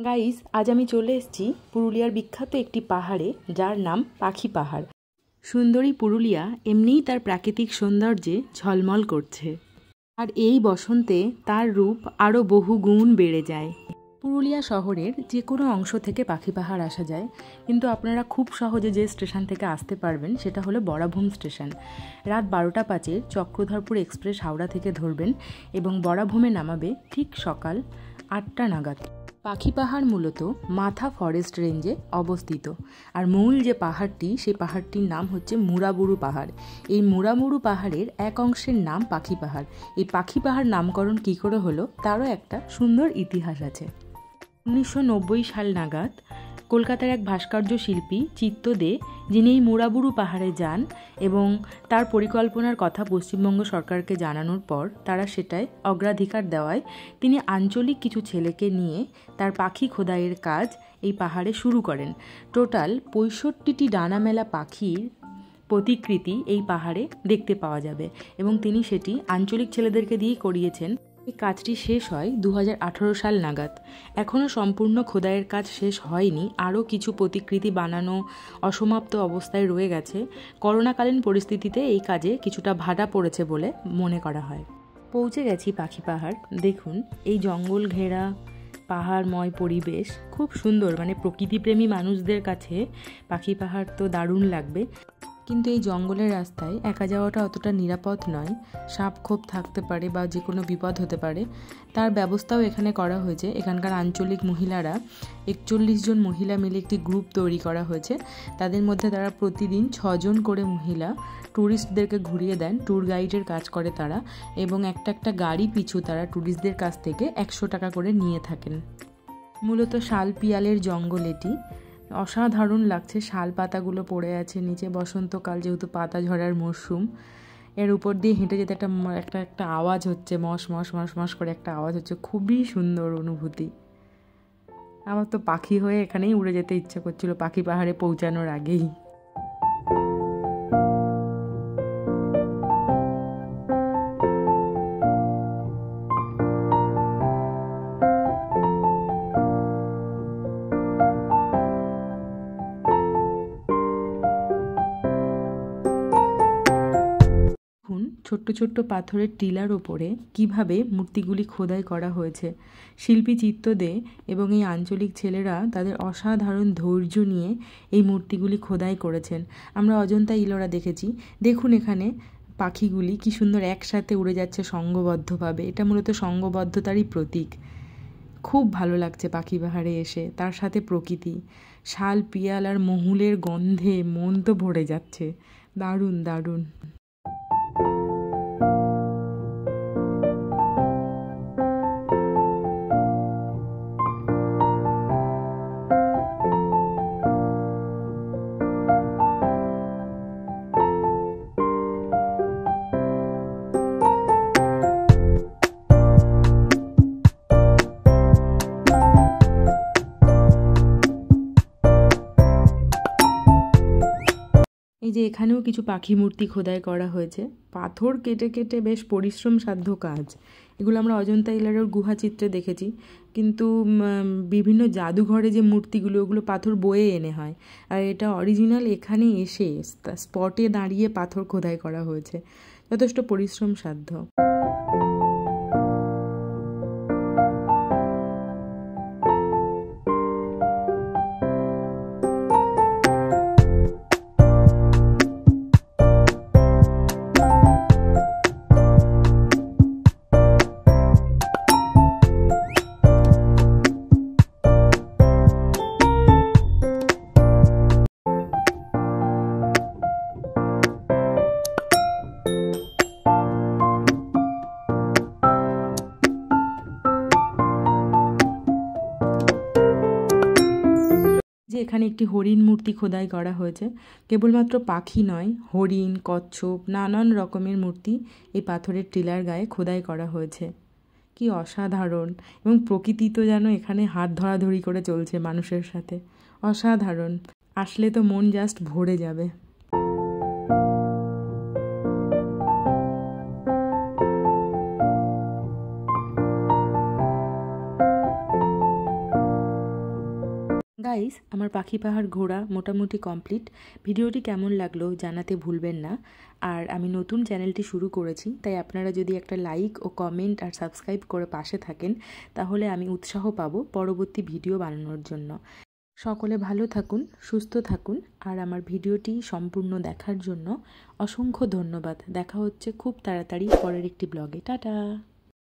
Guys, আজ আমি চলে এসেছি পুরুলিয়ার বিখ্যাত একটি পাহাড়ে, যার নাম পাখি পাহাড়। সুন্দরী পুরুলিয়া এমনিই তার প্রাকৃতিক সৌন্দর্যে ঝলমল করছে, আর এই বসন্তে তার রূপ আরও বহু গুণ বেড়ে যায়। পুরুলিয়া শহরের যে কোনো অংশ থেকে পাখি পাহাড় আসা যায়, কিন্তু আপনারা খুব সহজে যে স্টেশন থেকে আসতে পারবেন সেটা হলো বরাভূম স্টেশন। রাত 12টা 5 চক্রধরপুর এক্সপ্রেস হাওড়া থেকে ধরবেন এবং বরাভূমে নামাবে ঠিক সকাল 8টা নাগাদ। পাখি পাহাড় মূলত মাথা ফরেস্ট রেঞ্জে অবস্থিত, আর মূল যে পাহাড়টি, সেই পাহাড়টির নাম হচ্ছে মুড়াবুরু পাহাড়। এই মুড়াবুরু পাহাড়ের এক অংশের নাম পাখি পাহাড়। এই পাখি পাহাড় নামকরণ কী করে হলো তারও একটা সুন্দর ইতিহাস আছে। 1990 সাল নাগাদ কলকাতার এক ভাস্কর্য শিল্পী চিত্ত দে, যিনি এই মুড়াবুরু পাহাড়ে যান এবং তার পরিকল্পনার কথা পশ্চিমবঙ্গ সরকারকে জানানোর পর তারা সেটায় অগ্রাধিকার দেওয়ায় তিনি আঞ্চলিক কিছু ছেলেকে নিয়ে তার পাখি খোদাইয়ের কাজ এই পাহাড়ে শুরু করেন। টোটাল 65টি ডানামেলা পাখির প্রতিকৃতি এই পাহাড়ে দেখতে পাওয়া যাবে এবং তিনি সেটি আঞ্চলিক ছেলেদেরকে দিয়েই করিয়েছেন। এই কাজটি শেষ হয় 2018 সাল নাগাদ। এখনও সম্পূর্ণ খোদাইয়ের কাজ শেষ হয়নি, আরও কিছু প্রতিকৃতি বানানো অসমাপ্ত অবস্থায় রয়ে গেছে। করোনাকালীন পরিস্থিতিতে এই কাজে কিছুটা ভাটা পড়েছে বলে মনে করা হয়। পৌঁছে গেছি পাখি পাহাড়। দেখুন, এই জঙ্গল ঘেরা পাহাড়ময় পরিবেশ খুব সুন্দর, মানে প্রকৃতিপ্রেমী মানুষদের কাছে পাখি পাহাড় তো দারুণ লাগবে। কিন্তু এই জঙ্গলের রাস্তায় একা যাওয়াটা অতটা নিরাপদ নয়, সাপ খোপ থাকতে পারে বা যে কোনো বিপদ হতে পারে। তার ব্যবস্থাও এখানে করা হয়েছে। এখানকার আঞ্চলিক মহিলারা 41 জন মহিলা মিলে একটি গ্রুপ তৈরি করা হয়েছে। তাদের মধ্যে তারা প্রতিদিন 6 জন করে মহিলা ট্যুরিস্টদেরকে ঘুরিয়ে দেন, ট্যুর গাইডের কাজ করে তারা, এবং একটা গাড়ি পিছু তারা ট্যুরিস্টদের কাছ থেকে 100 টাকা করে নিয়ে থাকেন। মূলত শাল পিয়ালের জঙ্গল এটি। অসাধারণ লাগছে, শাল পাতাগুলো পড়ে আছে নিচে, বসন্তকাল যেহেতু পাতা ঝরার মরশুম। এর উপর দিয়ে হেঁটে যেতে একটা আওয়াজ হচ্ছে, মশ মশ মশ মশ করে একটা আওয়াজ হচ্ছে, খুবই সুন্দর অনুভূতি। আমার তো পাখি হয়ে এখানেই উড়ে যেতে ইচ্ছে করছিল পাখি পাহাড়ে পৌঁছানোর আগেই। ছোট্ট ছোট্ট পাথরের টিলার ওপরে কিভাবে মূর্তিগুলি খোদাই করা হয়েছে। শিল্পী চিত্ত দে এবং এই আঞ্চলিক ছেলেরা তাদের অসাধারণ ধৈর্য নিয়ে এই মূর্তিগুলি খোদাই করেছেন। আমরা অজন্তা ইলোরা দেখেছি, দেখুন এখানে পাখিগুলি কি সুন্দর একসাথে উড়ে যাচ্ছে সংঘবদ্ধভাবে। এটা মূলত সংঘবদ্ধতারই প্রতীক। খুব ভালো লাগছে পাখি পাহাড়ে এসে, তার সাথে প্রকৃতি, শাল পিয়াল আর মহুলের গন্ধে মন তো ভরে যাচ্ছে। দারুণ দারুণ। এই যে এখানেও কিছু পাখি মূর্তি খোদাই করা হয়েছে, পাথর কেটে কেটে, বেশ পরিশ্রম সাধ্য কাজ। এগুলো আমরা অজন্তা ইলোরার গুহা চিত্রে দেখেছি, কিন্তু বিভিন্ন জাদুঘরে যে মূর্তিগুলো, ওগুলো পাথর বয়ে এনে হয়, আর এটা অরিজিনাল এখানে এসে স্পটে দাঁড়িয়ে পাথর খোদাই করা হয়েছে। যথেষ্ট পরিশ্রম সাধ্য। যে এখানে একটি হরিণ মূর্তি খোদাই করা হয়েছে। কেবলমাত্র পাখি নয়, হরিণ, কচ্ছপ, নানান রকমের মূর্তি এই পাথরের টিলার গায়ে খোদাই করা হয়েছে। কি অসাধারণ! এবং প্রকৃতি তো যেন এখানে হাত ধরাধরি করে চলছে মানুষের সাথে। অসাধারণ, আসলে তো মন জাস্ট ভরে যাবে। গাইস, আমার পাখি পাহাড় ঘোরা মোটামুটি কমপ্লিট। ভিডিওটি কেমন লাগলো জানাতে ভুলবেন না। আর আমি নতুন চ্যানেলটি শুরু করেছি, তাই আপনারা যদি একটা লাইক ও কমেন্ট আর সাবস্ক্রাইব করে পাশে থাকেন তাহলে আমি উৎসাহ পাবো পরবর্তী ভিডিও বানানোর জন্য। সকলে ভালো থাকুন, সুস্থ থাকুন, আর আমার ভিডিওটি সম্পূর্ণ দেখার জন্য অসংখ্য ধন্যবাদ। দেখা হচ্ছে খুব তাড়াতাড়ি পরের একটি ব্লগে। টাটা।